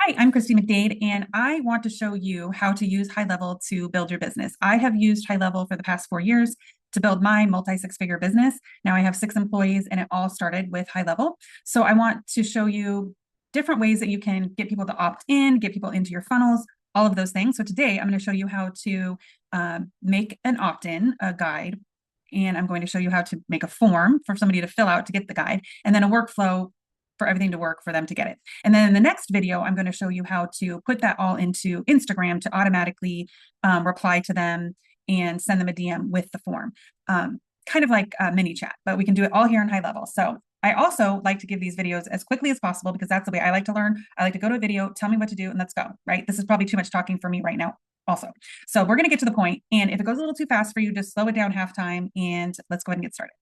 Hi, I'm Christy McDade, and I want to show you how to use High Level to build your business. I have used High Level for the past 4 years to build my multi-six-figure business. Now I have 6 employees, and it all started with High Level. So I want to show you different ways that you can get people to opt in, get people into your funnels, all of those things. So today I'm going to show you how to make an opt-in, a guide, and I'm going to show you how to make a form for somebody to fill out to get the guide, and then a workflow for everything to work for them to get it. And then in the next video, I'm going to show you how to put that all into Instagram to automatically reply to them and send them a DM with the form. Kind of like a mini chat, but we can do it all here in High Level. So I also like to give these videos as quickly as possible because that's the way I like to learn. I like to go to a video, tell me what to do, and let's go, right? This is probably too much talking for me right now also. So we're going to get to the point, and if it goes a little too fast for you, just slow it down half time and let's go ahead and get started.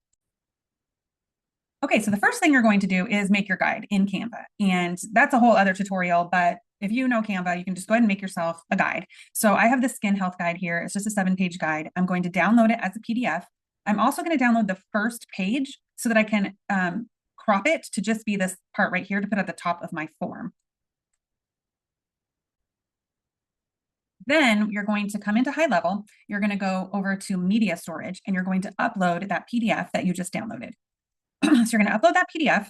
Okay, so the first thing you're going to do is make your guide in Canva. And that's a whole other tutorial, but if you know Canva, you can just go ahead and make yourself a guide. So I have the skin health guide here. It's just a 7-page guide. I'm going to download it as a PDF. I'm also going to download the first page so that I can crop it to just be this part right here to put at the top of my form. Then you're going to come into High Level. You're going to go over to media storage, and you're going to upload that PDF that you just downloaded. So you're going to upload that PDF.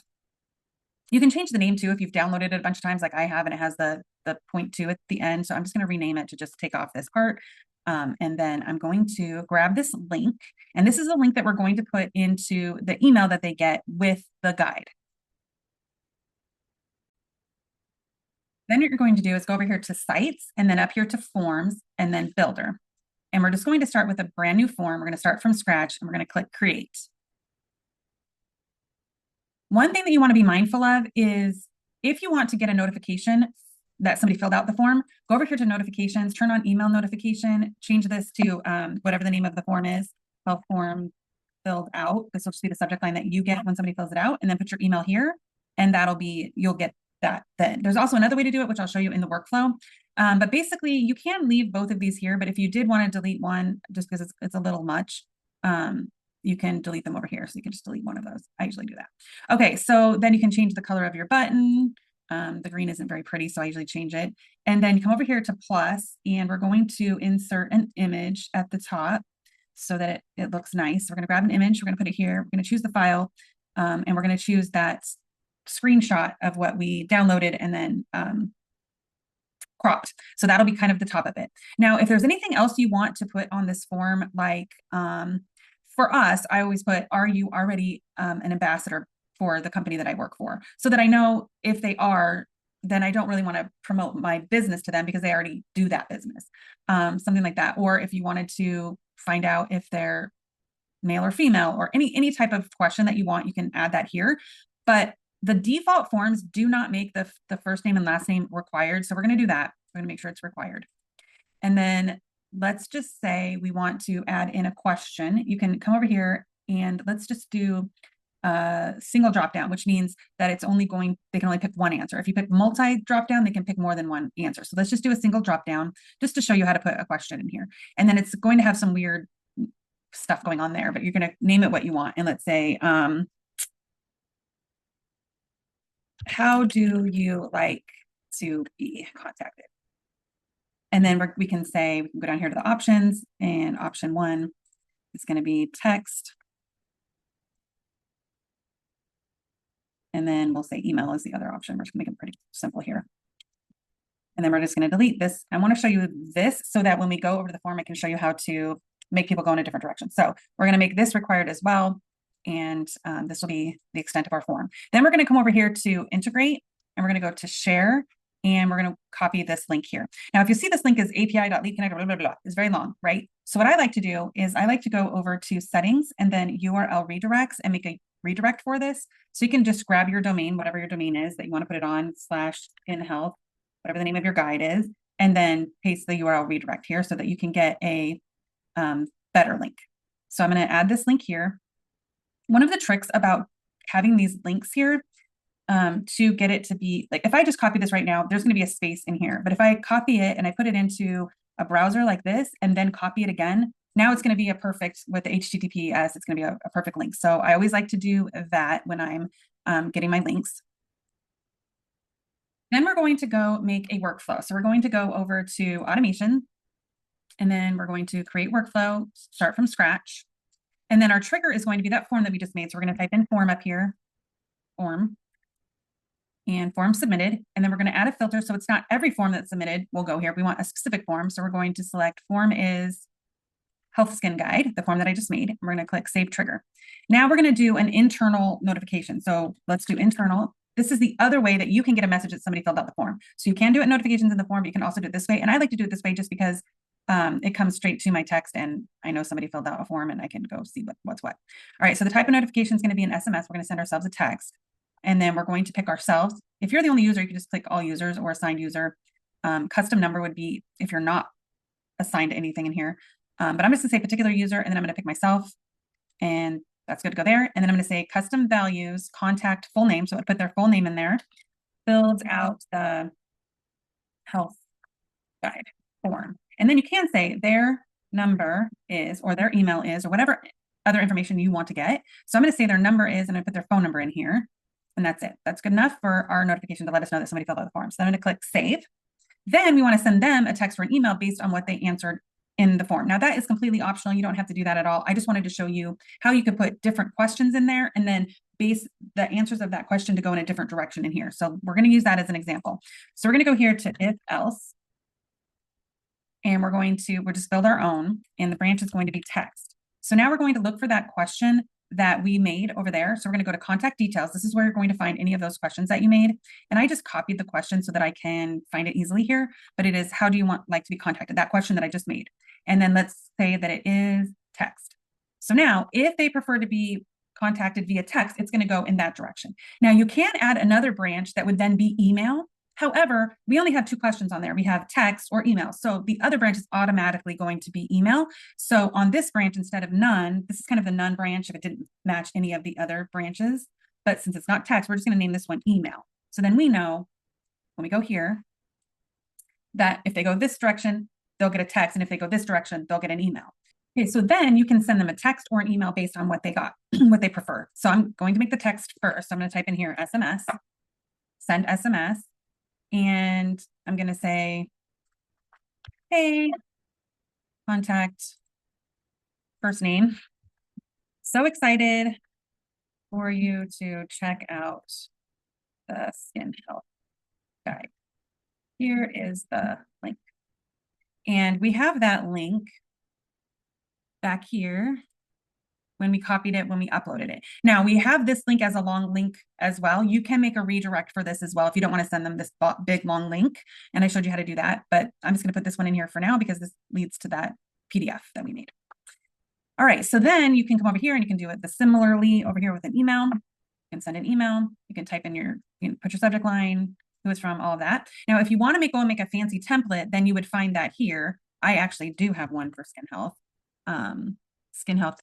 You can change the name too if you've downloaded it a bunch of times like I have, and it has the 0.2 at the end. So I'm just going to rename it to just take off this part. And then I'm going to grab this link. And this is a link that we're going to put into the email that they get with the guide. Then what you're going to do is go over here to Sites, and then up here to Forms, and then Builder. And we're just going to start with a brand new form. We're going to start from scratch, and we're going to click Create. One thing that you want to be mindful of is if you want to get a notification that somebody filled out the form, go over here to notifications, turn on email notification, change this to whatever the name of the form is, health form filled out. This will just be the subject line that you get when somebody fills it out, and then put your email here, and that'll be, you'll get that then. There's also another way to do it, which I'll show you in the workflow. But basically you can leave both of these here, but if you did want to delete one just because it's a little much, you can delete them over here. So you can just delete one of those. I usually do that. Okay, so then you can change the color of your button. The green isn't very pretty, so I usually change it. And then you come over here to plus, and we're going to insert an image at the top so that it looks nice. We're going to grab an image. We're going to put it here. We're going to choose the file, and we're going to choose that screenshot of what we downloaded and then cropped. So that'll be kind of the top of it. Now, if there's anything else you want to put on this form, like for us, I always put, are you already an ambassador for the company that I work for? So that I know if they are, then I don't really want to promote my business to them because they already do that business. Something like that. Or if you wanted to find out if they're male or female or any type of question that you want, you can add that here. But the default forms do not make the first name and last name required. So we're going to do that. We're going to make sure it's required. And then let's just say we want to add in a question. You can come over here and let's just do a single drop down, which means that it's only going, they can only pick one answer. If you pick multi drop down, they can pick more than one answer. So let's just do a single drop down just to show you how to put a question in here. And then it's going to have some weird stuff going on there, but you're going to name it what you want. And let's say, how do you like to be contacted? And then we can say, we can go down here to the options, and option 1 is going to be text. And then we'll say email is the other option. We're just going to make it pretty simple here. And then we're just going to delete this. I want to show you this so that when we go over to the form, I can show you how to make people go in a different direction. So we're going to make this required as well. And this will be the extent of our form. Then we're going to come over here to integrate, and we're going to go to share, and we're going to copy this link here. Now, if you see this link is api.leadconnect, blah, blah, blah, it's very long, right? So what I like to do is I like to go over to settings and then URL redirects and make a redirect for this. So you can just grab your domain, whatever your domain is that you want to put it on, /inhealth, whatever the name of your guide is, and then paste the URL redirect here so that you can get a better link. So I'm going to add this link here. One of the tricks about having these links here to get it to be like, if I just copy this right now, there's going to be a space in here. But if I copy it and I put it into a browser like this and then copy it again, now it's going to be a perfect, with the HTTPS, it's going to be a perfect link. So I always like to do that when I'm getting my links. Then we're going to go make a workflow. So we're going to go over to automation, and then we're going to create workflow, start from scratch. And then our trigger is going to be that form that we just made. So we're going to type in form up here, form, and form submitted. And then we're going to add a filter. So it's not every form that's submitted will go here. We want a specific form. So we're going to select form is health skin guide, the form that I just made. We're going to click save trigger. Now we're going to do an internal notification. So let's do internal. This is the other way that you can get a message that somebody filled out the form. So you can do it notifications in the form, but you can also do it this way. And I like to do it this way just because it comes straight to my text and I know somebody filled out a form and I can go see what's what. All right, so the type of notification is going to be an SMS. We're going to send ourselves a text, and then we're going to pick ourselves. If you're the only user, you can just click all users or assigned user. Custom number would be if you're not assigned to anything in here. But I'm just going to say particular user, and then I'm going to pick myself, and that's good to go there. And then I'm going to say custom values, contact, full name. So I put their full name in there, fills out the health guide form. And then you can say their number is, or their email is, or whatever other information you want to get. So I'm going to say their number is, and I put their phone number in here. And that's it. That's good enough for our notification to let us know that somebody filled out the form. So I'm going to click save. Then we want to send them a text or an email based on what they answered in the form. Now that is completely optional. You don't have to do that at all. I just wanted to show you how you could put different questions in there and then base the answers of that question to go in a different direction in here. So we're going to use that as an example. So we're going to go here to if else, and we'll just build our own, and the branch is going to be text. So now we're going to look for that question that we made over there. So we're going to go to contact details. This is where you're going to find any of those questions that you made. And I just copied the question so that I can find it easily here, but it is, how do you like to be contacted? That question that I just made. And then let's say that it is text. So now if they prefer to be contacted via text, it's going to go in that direction. Now you can add another branch that would then be email. However, we only have two questions on there. We have text or email. So the other branch is automatically going to be email. So on this branch, instead of none, this is kind of the none branch if it didn't match any of the other branches. But since it's not text, we're just going to name this one email. So then we know when we go here that if they go this direction, they'll get a text. And if they go this direction, they'll get an email. Okay, so then you can send them a text or an email based on what they got, what they prefer. So I'm going to make the text first. So I'm going to type in here SMS, send SMS. And I'm going to say, hey, contact, first name. So excited for you to check out the skin health guide. Here is the link. And we have that link back here when we copied it, when we uploaded it. Now we have this link as a long link as well. You can make a redirect for this as well if you don't want to send them this big long link. And I showed you how to do that, but I'm just going to put this one in here for now because this leads to that PDF that we made. All right, so then you can come over here and you can do it similarly over here with an email. You can send an email. You can type in you can put your subject line, who it's from, all of that. Now, if you want to go and make a fancy template, then you would find that here. I actually do have one for skin health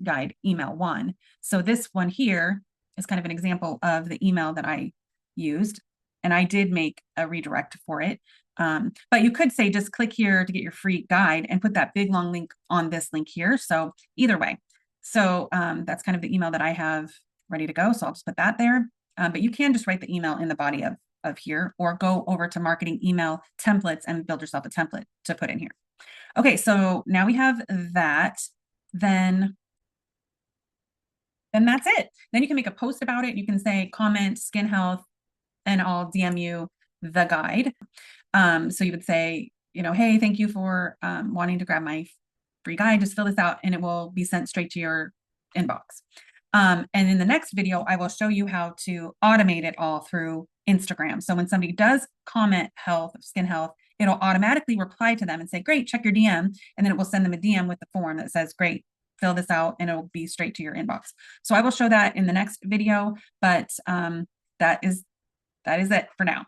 guide email one. So this one here is kind of an example of the email that I used, and I did make a redirect for it. But you could say just click here to get your free guide and put that big long link on this link here. So either way, so that's kind of the email that I have ready to go. So I'll just put that there. But you can just write the email in the body of here, or go over to marketing email templates and build yourself a template to put in here. Okay, so now we have that. Then that's it. Then you can make a post about it. You can say comment skin health, and I'll DM you the guide. So you would say, hey, thank you for wanting to grab my free guide. Just fill this out and it will be sent straight to your inbox. And in the next video, I will show you how to automate it all through Instagram. So when somebody does comment skin health, it'll automatically reply to them and say, great, check your DM. And then it will send them a DM with the form that says, great, fill this out, and it'll be straight to your inbox. So I will show that in the next video, but that is it for now.